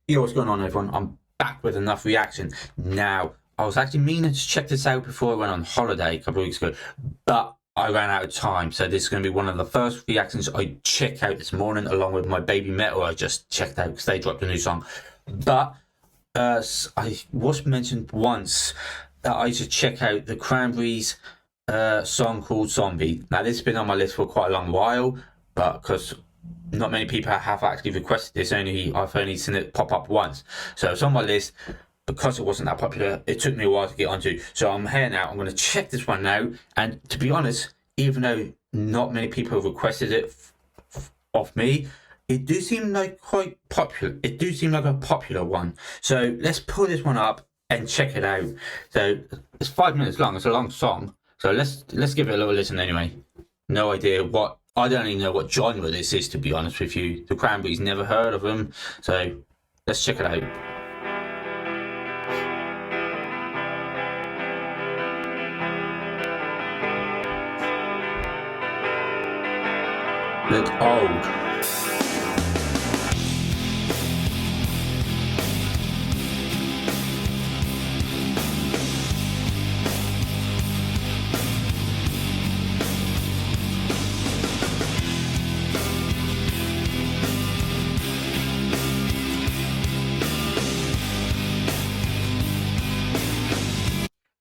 Yo, what's going on, everyone? I'm back with enough reaction. Now, I was actually meaning to check this out before I went on holiday a couple of weeks ago, but I ran out of time. So this is going to be one of the first reactions I check out this morning, along with my Baby Metal. I just checked out because they dropped a new song. But I was mentioned once that I should check out the Cranberries song called Zombie. Now, this has been on my list for quite a long while, but because not many people have actually requested this. I've only seen it pop up once, so it's on my list. Because it wasn't that popular, it took me a while to get onto. So I'm here now. I'm going to check this one now. And to be honest, even though not many people have requested it of me, it do seem like quite popular. It do seem like a popular one. So let's pull this one up and check it out. So it's 5 minutes long. It's a long song. So let's give it a little listen anyway. No idea what. I don't even know what genre this is, to be honest with you. The Cranberries, never heard of them. So let's check it out. Look old.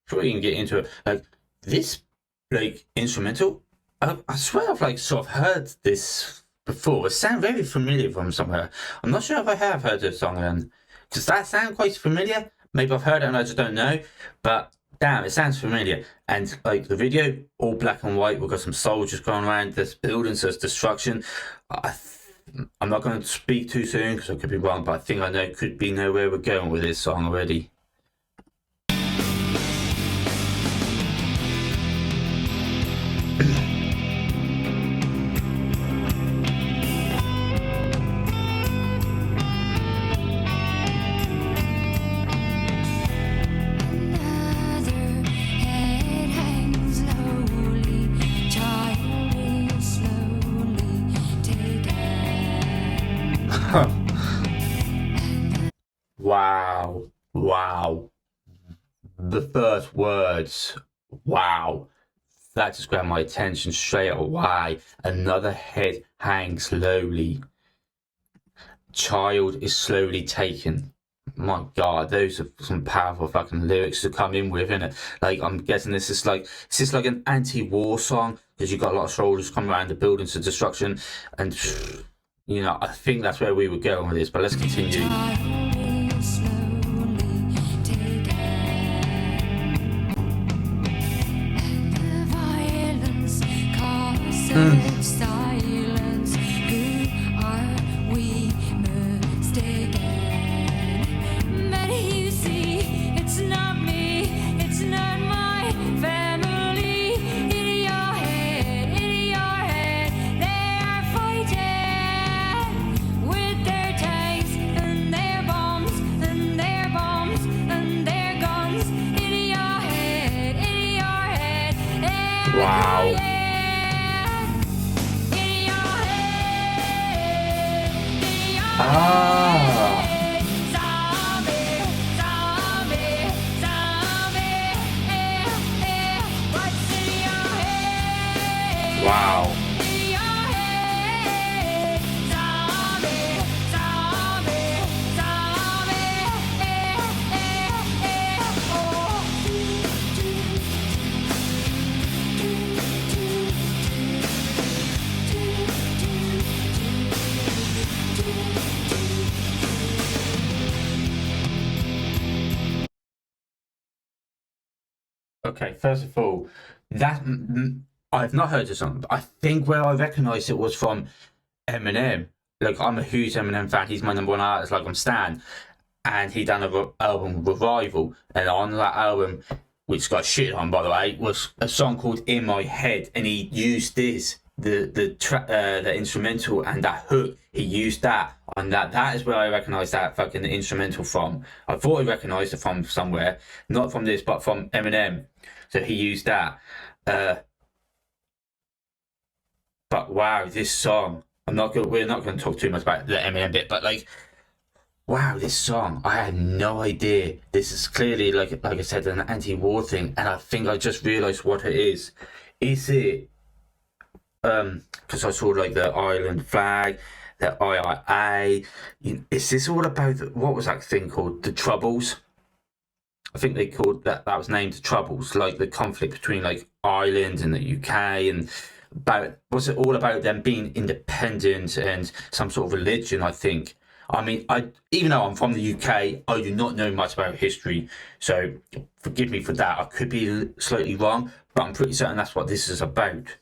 Before we can get into it, like this, like instrumental, I swear I've like sort of heard this before. It sounds very familiar from somewhere. I'm not sure if I have heard this song then. Does that sound quite familiar? Maybe I've heard it and I just don't know. But damn, it sounds familiar. And like the video, all black and white. We've got some soldiers going around. There's buildings, there's destruction. I'm not going to speak too soon because I could be wrong, but I think I know could be know where we're going with this song already. Wow. Wow. The first words. Wow. That just grabbed my attention straight away. Another head hangs slowly. Child is slowly taken. My God, those are some powerful fucking lyrics to come in with, innit? Like, I'm guessing this is like an anti-war song because you got a lot of soldiers coming around the buildings to destruction, and you know, I think that's where we were going with this. But let's continue. Silence, who are we mistaken? But you see, it's not me, it's not my family. In your head, they are fighting with their tanks and their bombs and their bombs and their guns. In your head, Wow. Ah. Wow. Okay, first of all, that I've not heard the song. But I think where I recognised it was from Eminem. Like, I'm a huge Eminem fan. He's my number one artist. Like, I'm Stan, and he done a album Revival, and on that album, which got shit on by the way, was a song called In My Head, and he used this the instrumental and that hook. He used that on that. That is where I recognised that fucking instrumental from. I thought I recognised it from somewhere, not from this, but from Eminem. So he used that. But wow, this song. I'm not good. We're not going to talk too much about the Eminem bit, but like, wow, this song, I had no idea. This is clearly, like I said, an anti-war thing, and I think I just realised what it is. Is it because I saw like the Ireland flag, the IIA. Is this all about what was that thing called? The Troubles. I think they called that. That was named the Troubles, like the conflict between like Ireland and the UK, and about was it all about them being independent and some sort of religion? I think. I mean, I even though I'm from the UK, I do not know much about history, so forgive me for that. I could be slightly wrong, but I'm pretty certain that's what this is about.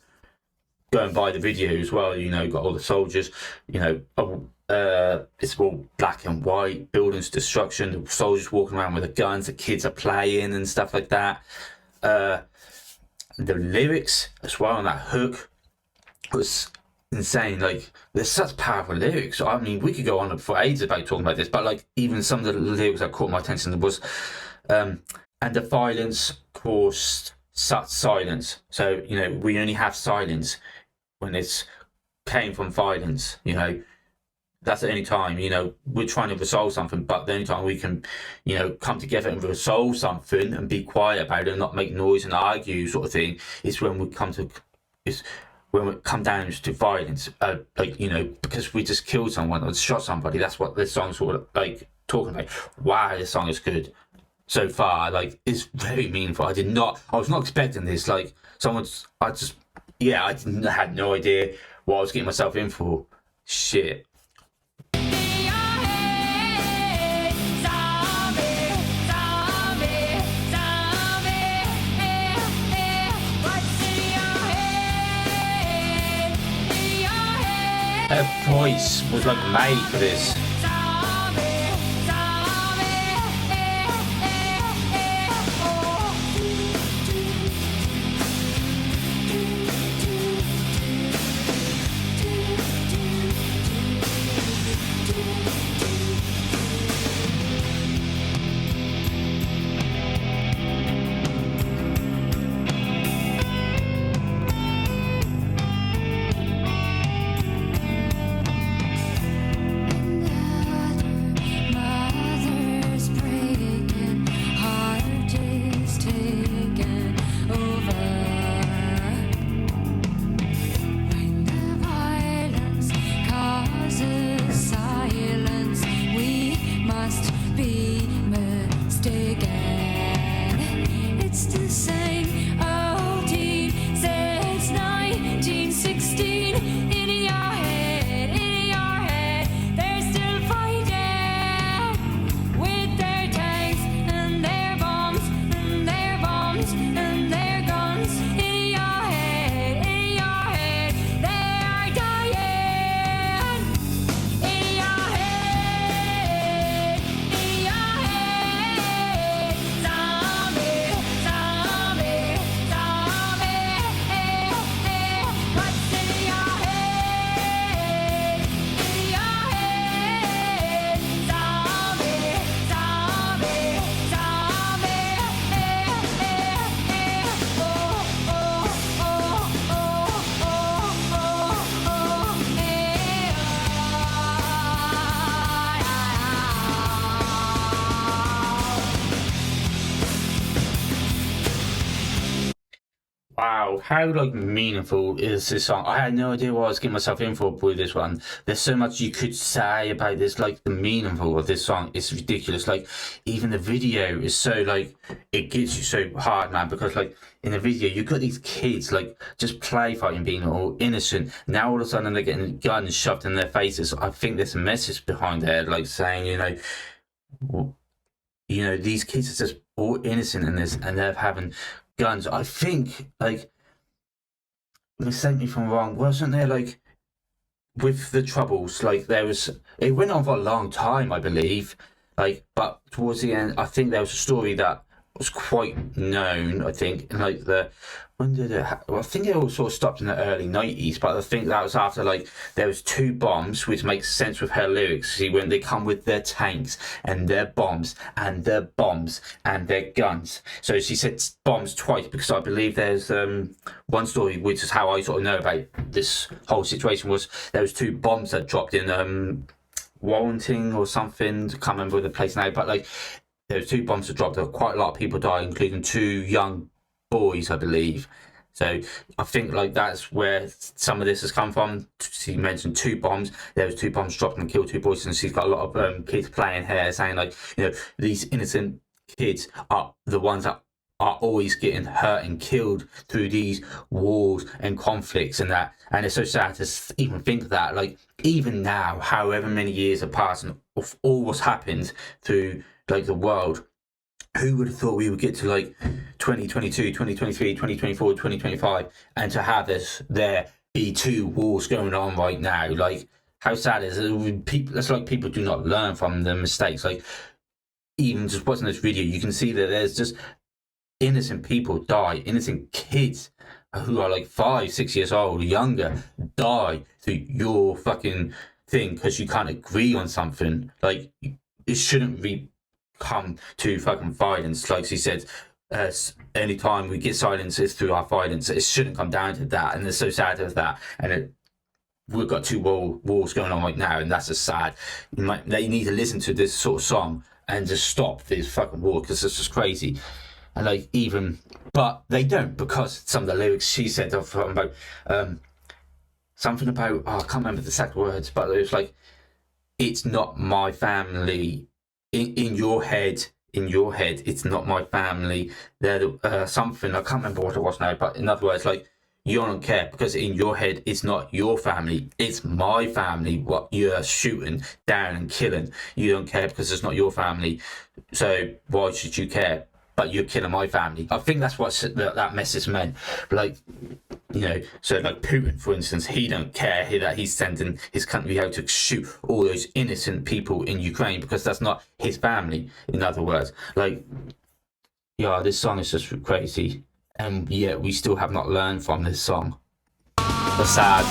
Going by the video as well, got all the soldiers, it's all black and white, buildings destruction, the soldiers walking around with the guns, the kids are playing and stuff like that. The lyrics as well on that hook was insane. Like, there's such powerful lyrics. I mean, we could go on for ages about talking about this, but like even some of the lyrics that caught my attention was, and the violence caused such silence. So we only have silence when it's came from violence. That's the only time we're trying to resolve something, but the only time we can come together and resolve something and be quiet about it and not make noise and argue sort of thing is when we come down to violence, because we just killed someone or shot somebody. That's what this song's sort of like talking about. Wow, this song is good so far. Like, it's very meaningful. I was not expecting this. Like, I had no idea what I was getting myself in for. Shit. Her voice was like made for this. Mother's breaking, heart is taken over. When the violence causes silence, we must be mistaken. It's the same old teen since 1916. In your head, they're still fighting with their tanks and their bombs and their bombs and their guns. In your head, they are dying. In your head, zombie, zombie, zombie. What's in your head? Zombie, zombie, zombie. Wow, how like meaningful is this song? I had no idea what I was getting myself in for with this one. There's so much you could say about this. Like, the meaningful of this song is ridiculous. Like, even the video is so like, it gets you so hard, man, because like in the video you've got these kids like just play fighting, being all innocent. Now all of a sudden they're getting guns shoved in their faces. I think there's a message behind there, like saying, these kids are just all innocent in this, and they're having guns. I think, like, mistake me if I'm wrong, wasn't there like with the Troubles, like it went on for a long time, I believe, like, but towards the end, I think there was a story that was quite known, I think, and like when did it well, I think it all sort of stopped in the early 90s, but I think that was after like there was two bombs, which makes sense with her lyrics. See, when they come with their tanks and their bombs and their bombs and their guns. So she said bombs twice, because I believe there's one story, which is how I sort of know about this whole situation, was there was two bombs that dropped in Warranting or something. I can't remember the place now, but like there was 2 bombs that dropped. There were quite a lot of people died, including 2 young boys, I believe. So I think like that's where some of this has come from. She mentioned 2 bombs. There was 2 bombs dropped and killed 2 boys, and she's got a lot of kids playing here, saying like, you know, these innocent kids are the ones that are always getting hurt and killed through these wars and conflicts and that. And it's so sad to even think that, like, even now, however many years have passed and of all what's happened through like the world, who would have thought we would get to like 2022, 2023, 2024, 2025, and to have there be 2 wars going on right now? Like, how sad is it? People, it's like people do not learn from the mistakes. Like, even just watching this video, you can see that there's just innocent people die, innocent kids who are like 5, 6 years old or younger die through your fucking thing because you can't agree on something. Like, it shouldn't be come to fucking violence. Like she said, any time we get silence is through our violence. It shouldn't come down to that, and it's so sad of that. And we've got 2 wars going on right now, and that's just sad. They need to listen to this sort of song and just stop this fucking war, because it's just crazy. And like, even, but they don't, because some of the lyrics she said about something about, I can't remember the exact words, but it was like, it's not my family. In your head, it's not my family. They're something, I can't remember what it was now, but in other words, like, you don't care, because in your head, it's not your family, it's my family, what you're shooting down and killing. You don't care because it's not your family, so why should you care? But you're killing my family. I think that's what that message meant. Like, you know, so like Putin, for instance, he don't care that he's sending his country out to shoot all those innocent people in Ukraine, because that's not his family, in other words. Like, yeah, this song is just crazy, and yet we still have not learned from this song. That's sad.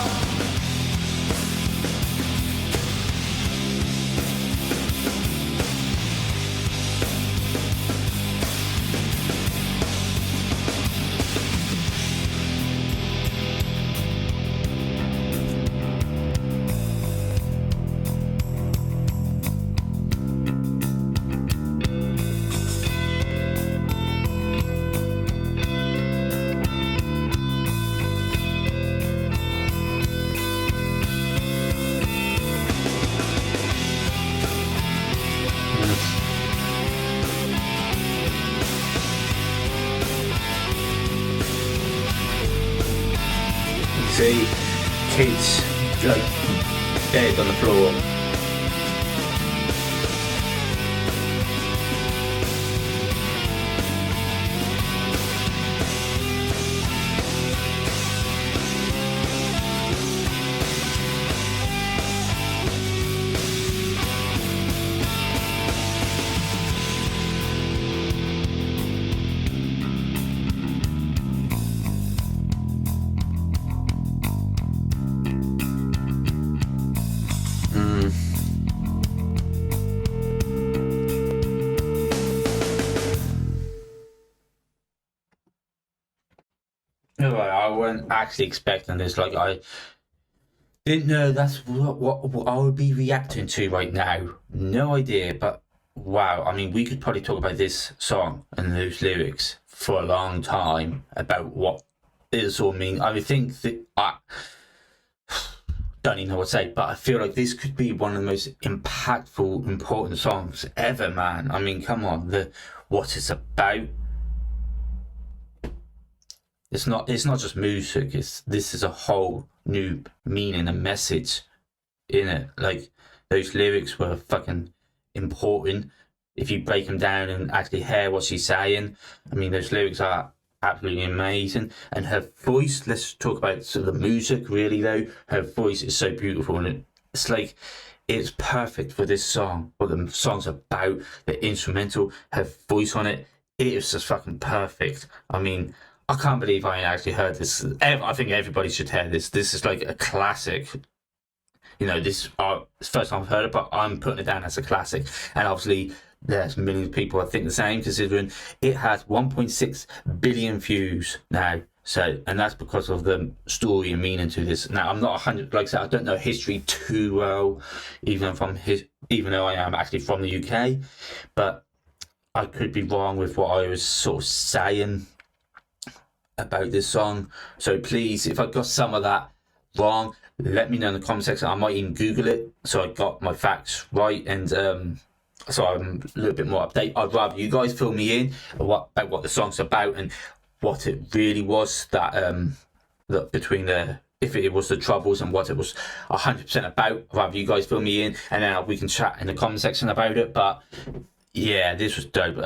See kids like dead on the floor. I wasn't actually expecting this. Like, I didn't know that's what I would be reacting to right now. No idea, but wow. I mean, we could probably talk about this song and those lyrics for a long time about what this all mean. I would think that I don't even know what to say, but I feel like this could be one of the most impactful, important songs ever, man. I mean, come on, what it's about. It's not just music. This is a whole new meaning and message in it. Like, those lyrics were fucking important. If you break them down and actually hear what she's saying, I mean, those lyrics are absolutely amazing. And her voice, let's talk about sort of the music really though. Her voice is so beautiful, and it's like, it's perfect for this song. What the song's about, the instrumental, her voice on it, it is just fucking perfect. I mean, I can't believe I actually heard this. I think everybody should hear this. This is like a classic. You know, this it's the first time I've heard it, but I'm putting it down as a classic. And obviously, there's millions of people I think the same, considering it has 1.6 billion views now So, and that's because of the story and meaning to this. Now, I'm not 100, like I said, I don't know history too well, even though I am actually from the UK, but I could be wrong with what I was sort of saying about this song. So please, if I got some of that wrong, let me know in the comment section. I might even Google it so I got my facts right, and so I'm a little bit more updated. I'd rather you guys fill me in about what the song's about and what it really was that between if it was the Troubles and what it was 100% about. I'd rather you guys fill me in, and then we can chat in the comment section about it. But yeah, this was dope.